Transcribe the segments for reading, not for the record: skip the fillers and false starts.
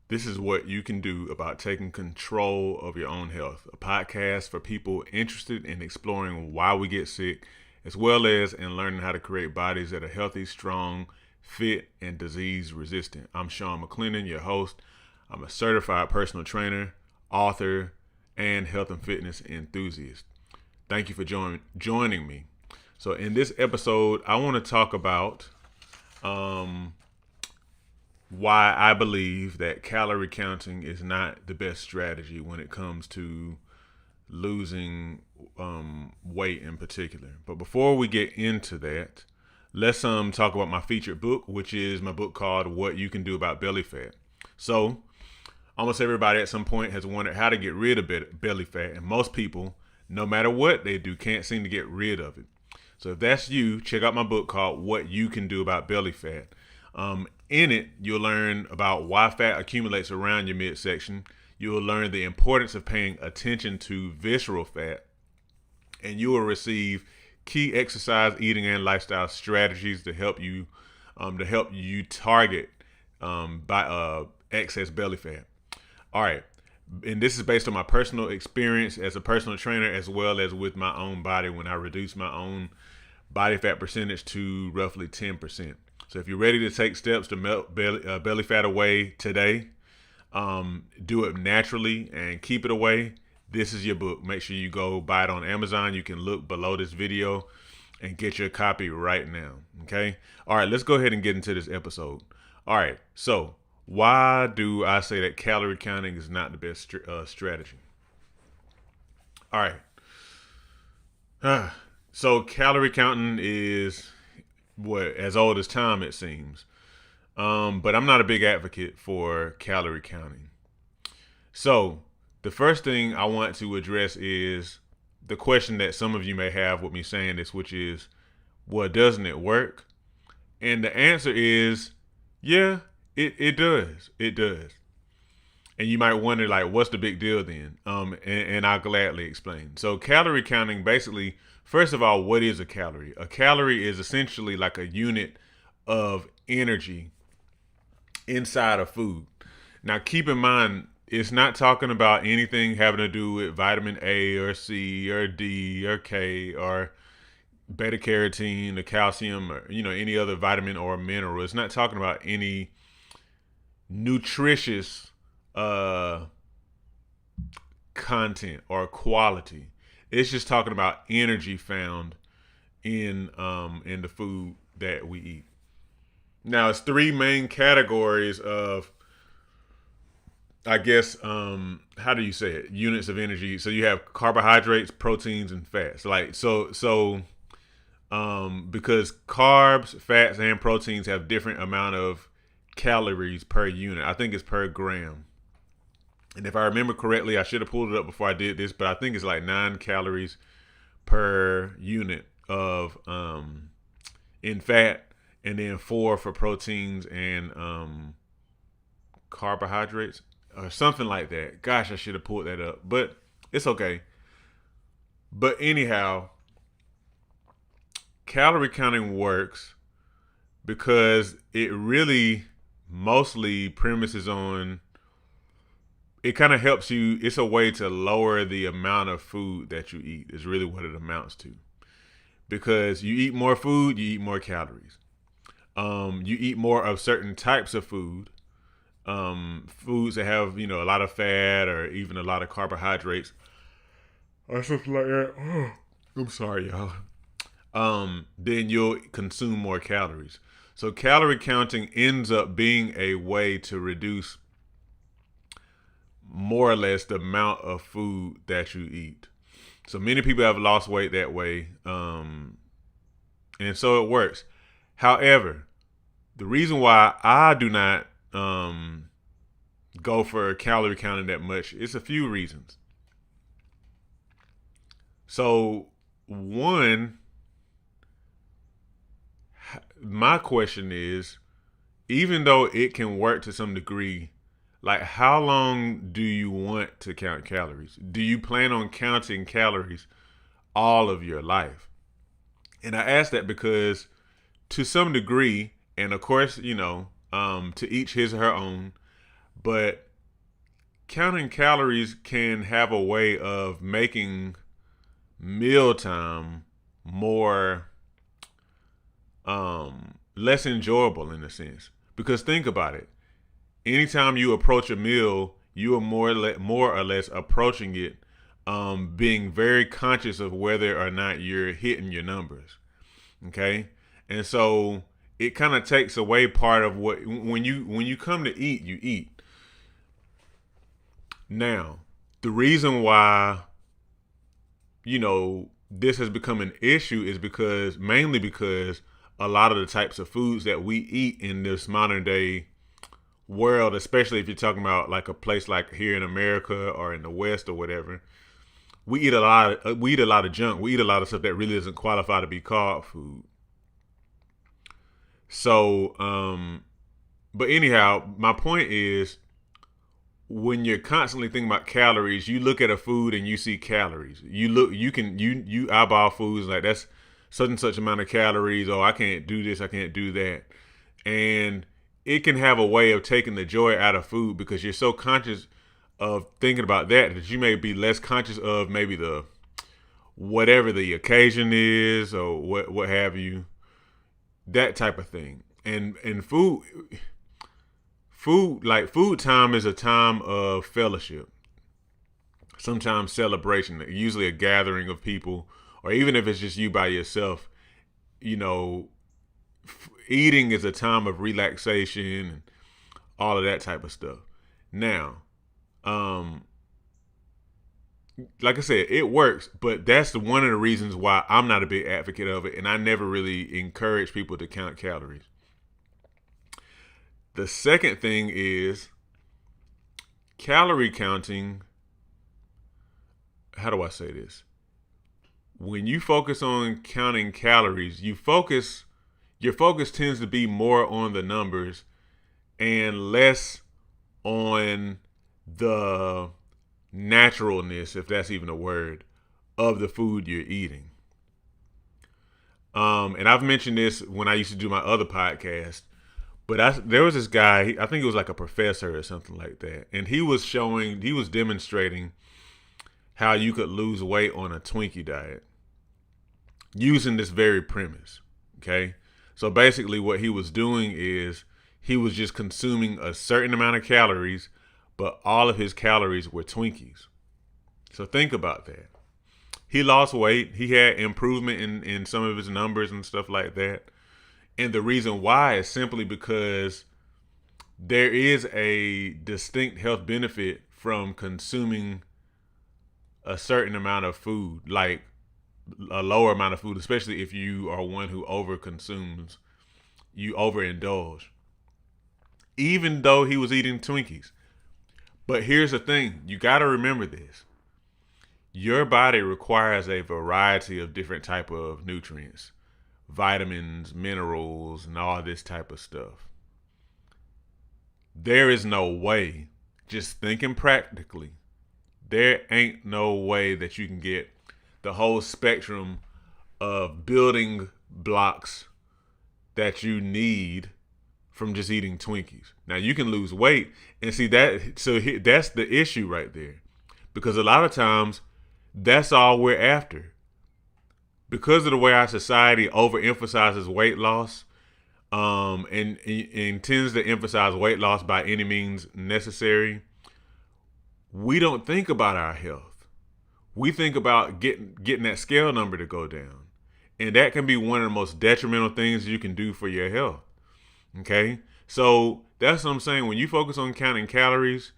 This is what you can do about taking control of your own health. A podcast for people interested in exploring why we get sick, as well as in learning how to create bodies that are healthy, strong, fit, and disease resistant. I'm Sean McClendon, your host. I'm a certified personal trainer, author, and health and fitness enthusiast. Thank you for joining me. So, in this episode, I want to talk about why I believe that calorie counting is not the best strategy when it comes to losing weight in particular. But before we get into that, let's talk about my featured book, which is my book called What You Can Do About Belly Fat. So, almost everybody at some point has wondered how to get rid of belly fat, and most people, no matter what they do, can't seem to get rid of it. So if that's you, check out my book called What You Can Do About Belly Fat. In it, you'll learn about why fat accumulates around your midsection. You will learn the importance of paying attention to visceral fat, and you will receive key exercise, eating, and lifestyle strategies to help you target by excess belly fat. All right, and this is based on my personal experience as a personal trainer, as well as with my own body when I reduced my own body fat percentage to roughly 10%. So if you're ready to take steps to melt belly fat away today, do it naturally and keep it away, this is your book. Make sure you go buy it on Amazon. You can look below this video and get your copy right now. Okay. All right, let's go ahead and get into this episode. All right. So why do I say that calorie counting is not the best strategy? All right. So calorie counting is what, as old as time, it seems. But I'm not a big advocate for calorie counting. So the first thing I want to address is the question that some of you may have with me saying this, which is, well, doesn't it work? And the answer is, yeah, it does. It does. And you might wonder, like, what's the big deal then? And I'll gladly explain. So calorie counting, basically, first of all, what is a calorie? A calorie is essentially like a unit of energy inside of food. Now, keep in mind, it's not talking about anything having to do with vitamin A or C or D or K or beta carotene or calcium or any other vitamin or mineral. It's not talking about any nutritious content or quality. It's just talking about energy found in the food that we eat. Now, it's three main categories of, I guess, how do you say it? Units of energy. So you have carbohydrates, proteins, and fats. Because carbs, fats, and proteins have different amount of calories per unit. I think it's per gram. And if I remember correctly, I should have pulled it up before I did this, but I think it's like 9 calories per unit of in fat, and then 4 for proteins and carbohydrates or something like that. Gosh, I should have pulled that up, but it's okay. But anyhow, calorie counting works because it really mostly premises on, it kind of helps you. It's a way to lower the amount of food that you eat, is really what it amounts to. Because you eat more food, you eat more calories. You eat more of certain types of food, foods that have, a lot of fat or even a lot of carbohydrates or something like that. Oh, I'm sorry, y'all. Then you'll consume more calories. So calorie counting ends up being a way to reduce more or less the amount of food that you eat. So many people have lost weight that way. And so it works. However, the reason why I do not go for calorie counting that much is a few reasons. So one, my question is, even though it can work to some degree, like, how long do you want to count calories? Do you plan on counting calories all of your life? And I ask that because to some degree, and of course, to each his or her own, But counting calories can have a way of making mealtime more less enjoyable in a sense. Because think about it. Anytime you approach a meal, you are more or less approaching it being very conscious of whether or not you're hitting your numbers. Okay? And so it kind of takes away part of what when you come to eat, you eat. Now, the reason why this has become an issue is mainly because a lot of the types of foods that we eat in this modern day world, especially if you're talking about like a place like here in America or in the West or whatever, we eat a lot of junk. We eat a lot of stuff that really doesn't qualify to be called food. So, but anyhow, my point is, when you're constantly thinking about calories, you look at a food and you see calories. You eyeball foods like that's such and such amount of calories. Oh, I can't do this. I can't do that. And it can have a way of taking the joy out of food because you're so conscious of thinking about that you may be less conscious of maybe the whatever the occasion is or what have you, that type of thing. And food time is a time of fellowship, sometimes celebration, usually a gathering of people, or even if it's just you by yourself. Eating is a time of relaxation and all of that type of stuff. Now, like I said, it works, but that's one of the reasons why I'm not a big advocate of it, and I never really encourage people to count calories. The second thing is calorie counting. How do I say this? When you focus on counting calories, your focus tends to be more on the numbers and less on the naturalness, if that's even a word, of the food you're eating. And I've mentioned this when I used to do my other podcast. But there was this guy, I think he was like a professor or something like that. And he was demonstrating how you could lose weight on a Twinkie diet using this very premise. Okay. So basically what he was doing is he was just consuming a certain amount of calories, but all of his calories were Twinkies. So think about that. He lost weight. He had improvement in some of his numbers and stuff like that. And the reason why is simply because there is a distinct health benefit from consuming a certain amount of food, like a lower amount of food, especially if you are one who overconsumes, you overindulge. Even though he was eating Twinkies. But here's the thing, you got to remember this. Your body requires a variety of different type of nutrients. Vitamins, minerals, and all this type of stuff. There is no way, just thinking practically, there ain't no way that you can get the whole spectrum of building blocks that you need from just eating Twinkies. Now you can lose weight and see that. So that's the issue right there, because a lot of times that's all we're after. Because of the way our society overemphasizes weight loss, and tends to emphasize weight loss by any means necessary, we don't think about our health. We think about getting that scale number to go down. And that can be one of the most detrimental things you can do for your health. Okay? So that's what I'm saying. When you focus on counting calories,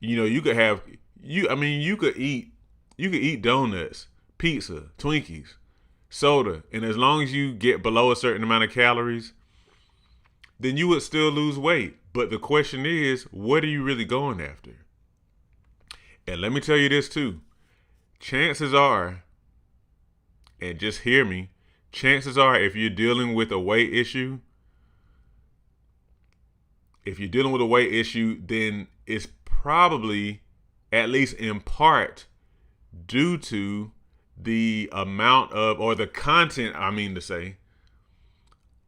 you could eat donuts, pizza, Twinkies, soda, and as long as you get below a certain amount of calories, then you would still lose weight. But the question is, what are you really going after? And let me tell you this too. Chances are, and just hear me, chances are if you're dealing with a weight issue, then it's probably, at least in part, due to the amount of, or the content,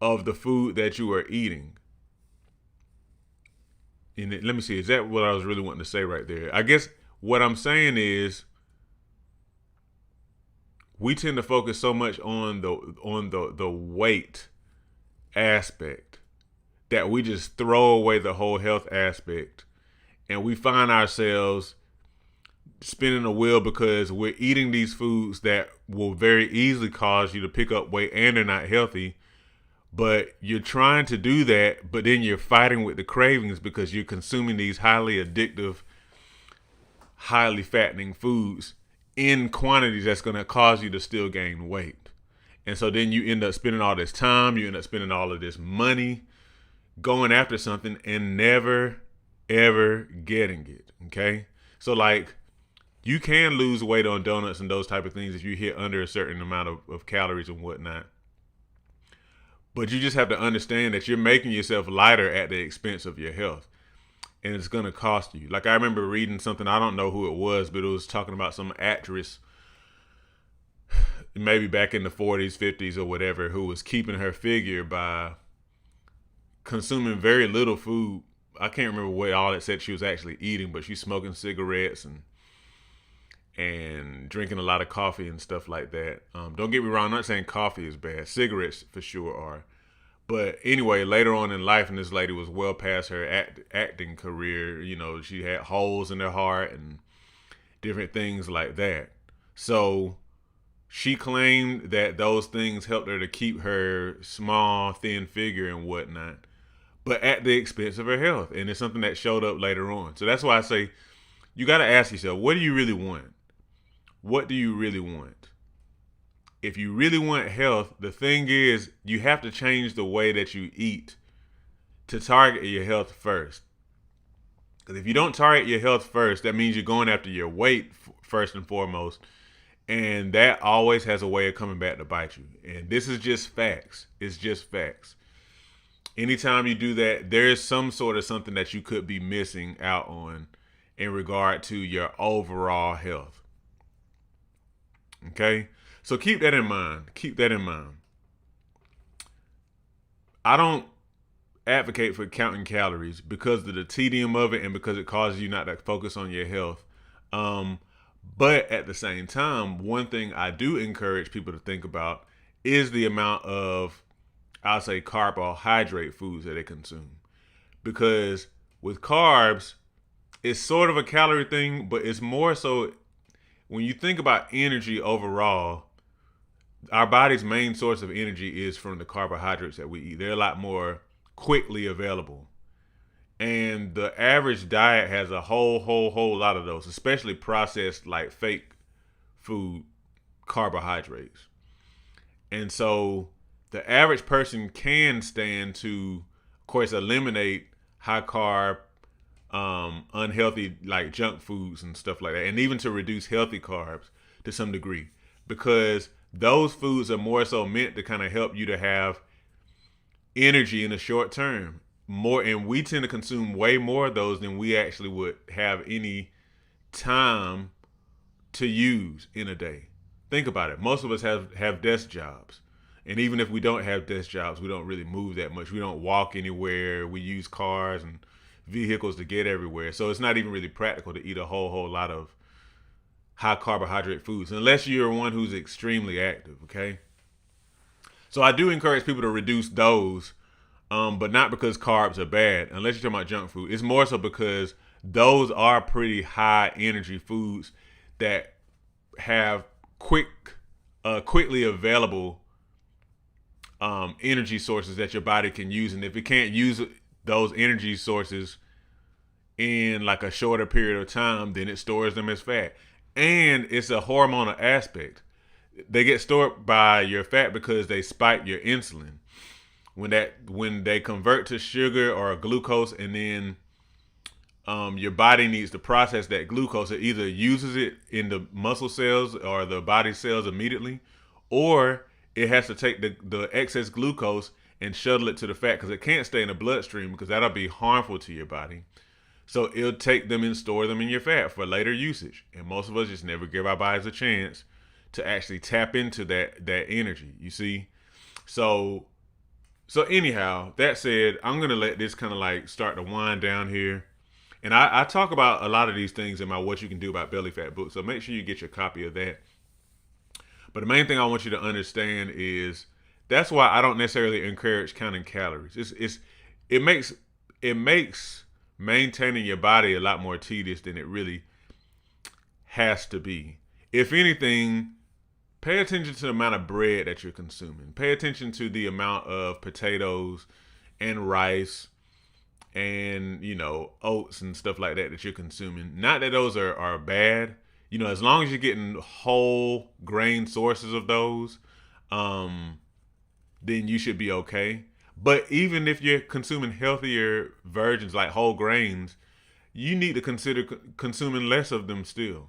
of the food that you are eating. let me see, is that what I was really wanting to say right there? I guess what I'm saying is we tend to focus so much on the weight aspect that we just throw away the whole health aspect, and we find ourselves spinning a wheel because we're eating these foods that will very easily cause you to pick up weight and they're not healthy. But you're trying to do that, but then you're fighting with the cravings because you're consuming these highly addictive, highly fattening foods in quantities that's going to cause you to still gain weight. And so then you end up spending all this time, you end up spending all of this money going after something and never, ever getting it. Okay? So, like, you can lose weight on donuts and those type of things if you hit under a certain amount of calories and whatnot. But you just have to understand that you're making yourself lighter at the expense of your health. And it's going to cost you. Like, I remember reading something, I don't know who it was, but it was talking about some actress, maybe back in the 40s, 50s or whatever, who was keeping her figure by consuming very little food. I can't remember what all it said she was actually eating, but she's smoking cigarettes and drinking a lot of coffee and stuff like that. Don't get me wrong, I'm not saying coffee is bad. Cigarettes for sure are. But anyway, later on in life, and this lady was well past her acting career, you know, she had holes in her heart and different things like that. So she claimed that those things helped her to keep her small, thin figure and whatnot, but at the expense of her health. And it's something that showed up later on. So that's why I say you got to ask yourself, what do you really want? What do you really want? If you really want health, the thing is you have to change the way that you eat to target your health first. Because if you don't target your health first, that means you're going after your weight first and foremost. And that always has a way of coming back to bite you. And this is just facts. It's just facts. Anytime you do that, there's some sort of something that you could be missing out on in regard to your overall health. Okay? So keep that in mind. Keep that in mind. I don't advocate for counting calories because of the tedium of it and because it causes you not to focus on your health. But at the same time, one thing I do encourage people to think about is the amount of, I'll say, carbohydrate foods that they consume. Because with carbs, it's sort of a calorie thing, but it's more so when you think about energy overall, our body's main source of energy is from the carbohydrates that we eat. They're a lot more quickly available. And the average diet has a whole lot of those, especially processed like fake food carbohydrates. And so the average person can stand to, of course, eliminate high carb, unhealthy like junk foods and stuff like that, and even to reduce healthy carbs to some degree, because those foods are more so meant to kind of help you to have energy in the short term. More, and we tend to consume way more of those than we actually would have any time to use in a day. Think about it. Most of us have desk jobs. And even if we don't have desk jobs, we don't really move that much. We don't walk anywhere. We use cars and vehicles to get everywhere. So it's not even really practical to eat a whole lot of high carbohydrate foods, unless you're one who's extremely active, okay? So I do encourage people to reduce those, but not because carbs are bad, unless you're talking about junk food. It's more so because those are pretty high energy foods that have quickly available energy sources that your body can use. And if it can't use those energy sources in like a shorter period of time, then it stores them as fat. And it's a hormonal aspect. They get stored by your fat because they spike your insulin. When they convert to sugar or glucose, and then your body needs to process that glucose, it either uses it in the muscle cells or the body cells immediately, or it has to take the excess glucose and shuttle it to the fat because it can't stay in the bloodstream because that'll be harmful to your body. So it'll take them and store them in your fat for later usage. And most of us just never give our bodies a chance to actually tap into that energy, you see? So So anyhow, that said, I'm gonna let this kind of like start to wind down here. And I talk about a lot of these things in my What You Can Do About Belly Fat book. So make sure you get your copy of that. But the main thing I want you to understand is that's why I don't necessarily encourage counting calories. It makes it makes maintaining your body a lot more tedious than it really has to be. If anything, pay attention to the amount of bread that you're consuming. Pay attention to the amount of potatoes and rice and, oats and stuff like that that you're consuming. Not that those are bad. As long as you're getting whole grain sources of those, then you should be okay. But even if you're consuming healthier versions like whole grains, you need to consider consuming less of them still.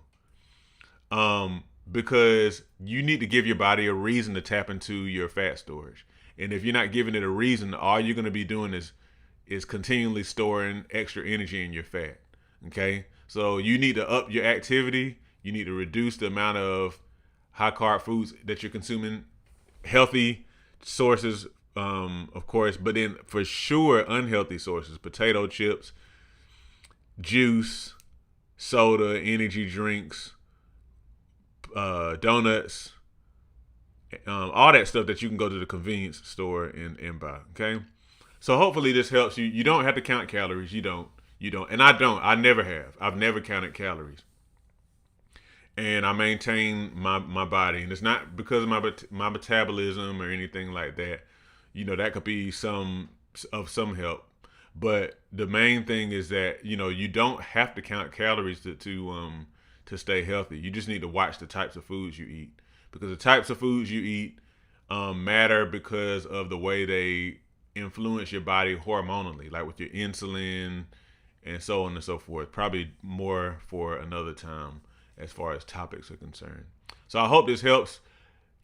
Because you need to give your body a reason to tap into your fat storage. And if you're not giving it a reason, all you're going to be doing is continually storing extra energy in your fat. Okay? So you need to up your activity. You need to reduce the amount of high carb foods that you're consuming, healthy sources, of course, but then for sure unhealthy sources, potato chips, juice, soda, energy drinks, donuts, all that stuff that you can go to the convenience store and buy. Okay, so hopefully this helps you. You don't have to count calories. You don't, and I don't. I never have. I've never counted calories, and I maintain my body, and it's not because of my metabolism or anything like that. That could be some help. But the main thing is that you don't have to count calories to stay healthy. You just need to watch the types of foods you eat, because the types of foods you eat matter because of the way they influence your body hormonally, like with your insulin and so on and so forth. Probably more for another time as far as topics are concerned. So I hope this helps.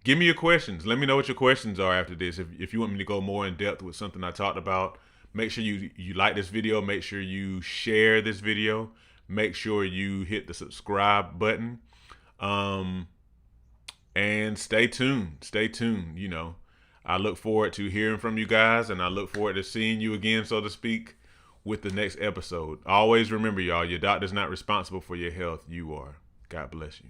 Give me your questions. Let me know what your questions are after this. If you want me to go more in depth with something I talked about, make sure you like this video. Make sure you share this video. Make sure you hit the subscribe button. And stay tuned. Stay tuned. I look forward to hearing from you guys, and I look forward to seeing you again, so to speak, with the next episode. Always remember, y'all, your doctor's not responsible for your health. You are. God bless you.